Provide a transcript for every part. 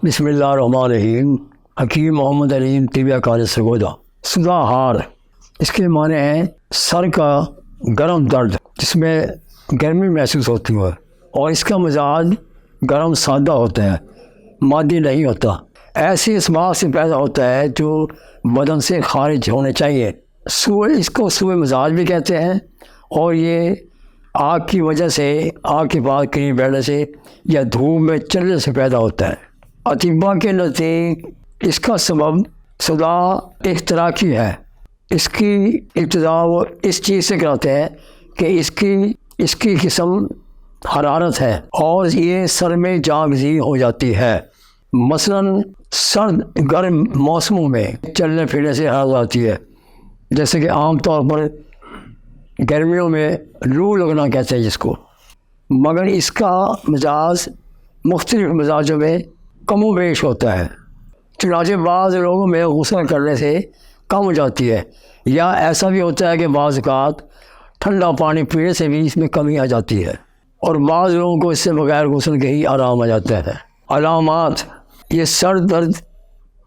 बिस्मिल्लाहिर्रहमानिर्रहीम। हकीम मोहम्मद अलीम तिबिया काल सरगोधा। सुधाहार इसके माने हैं सर का गरम दर्द जिसमें गर्मी महसूस होती है और इसका मिजाज गरम सादा होता है, मादी नहीं होता। ऐसे इसबाब से पैदा होता है जो बदन से खारिज होने चाहिए। इसको सूए मिजाज भी कहते हैं और ये आग की वजह से, आग के पास कहीं बैठने से या धूप में चलने से पैदा होता है। अतिबा के नज़दीक इसका सबब सदा इख्तराकी है। इसकी इब्तिदा वो इस चीज़ से कराते हैं कि इसकी किस्म हरारत है और ये सर में जागजी हो जाती है। मसलन सर्द गर्म मौसमों में चलने फिरने से हरारत आती है, जैसे कि आम तौर पर गर्मियों में लू लगना कहते हैं जिसको। मगर इसका मिजाज मुख्तलिफ मिजाजों में कमो बेश होता है। चुनाचे बाज़ लोगों में गुस्सा करने से कम हो जाती है, या ऐसा भी होता है कि बाज़ औक़ात ठंडा पानी पीने से भी इसमें कमी आ जाती है और बाज़ लोगों को इससे बगैर गुस्ल के ही आराम आ जाता है। अलामात ये सर दर्द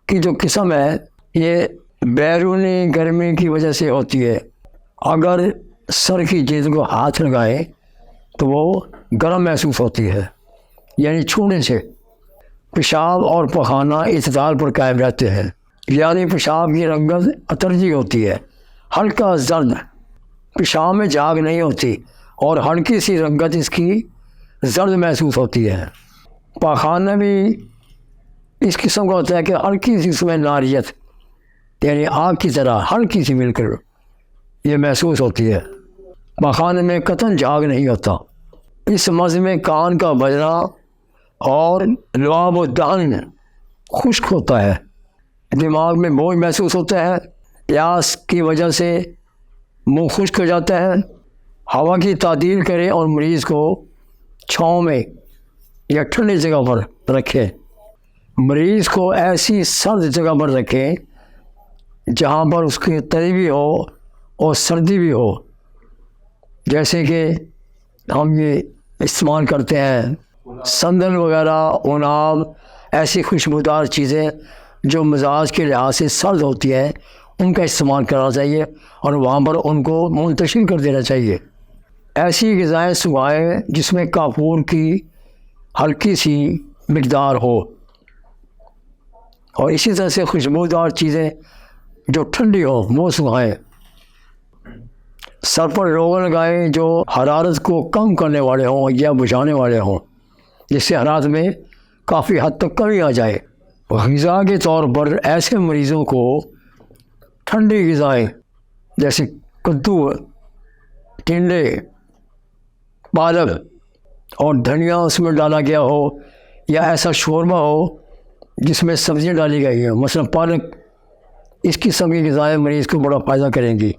की जो किस्म है ये बैरूनी गर्मी की वजह से होती है। अगर सर की जिल्द को हाथ लगाए तो वो गर्म महसूस होती है, यानी छूने से। पेशाब और पखाना इत्ताल पर कायम रहते हैं, यानी पेशाब की रंगत अतरजी होती है, हल्का जर्द। पेशाब में झाग नहीं होती और हल्की सी रंगत इसकी जर्द महसूस होती है। पखाना भी इस किस्म का होता है कि हल्की सी इसमें नारियत, यानी आग की तरह हल्की सी मिलकर ये महसूस होती है। पखाने में कतन झाग नहीं होता। इस मज़े में कान का बजना और लुआब व दान खुश्क होता है। दिमाग में बोझ महसूस होता है, प्यास की वजह से मुंह खुश्क हो जाता है। हवा की तादील करें और मरीज़ को छाँव में या ठंडी जगह पर रखें। मरीज़ को ऐसी सर्द जगह पर रखें जहाँ पर उसकी तरी भी हो और सर्दी भी हो, जैसे कि हम ये इस्तेमाल करते हैं संदल वगैरह, उनाब, ऐसी खुशबूदार चीज़ें जो मिजाज के लिहाज से सर्द होती है, उनका इस्तेमाल करना चाहिए और वहाँ पर उनको मुंतशिर कर देना चाहिए। ऐसी ग़िज़ाएँ सुगाएँ जिसमें काफूर की हल्की सी मिक़दार हो और इसी तरह से खुशबूदार चीज़ें जो ठंडी हो वो सुगाएँ। सर पर रोगन लगाएँ जो हरारत को कम करने वाले हों या बुझाने वाले हों, जिससे हरारत में काफ़ी हद तक कमी आ जाए। ग़िज़ा के तौर पर ऐसे मरीज़ों को ठंडी ग़िज़ाएँ जैसे कद्दू, टिंडे, पालक और धनिया उसमें डाला गया हो, या ऐसा शोरमा हो जिसमें सब्ज़ियाँ डाली गई हैं, मसलन पालक, इस किस्म की ग़िज़ाएँ मरीज़ को बड़ा फ़ायदा करेंगी।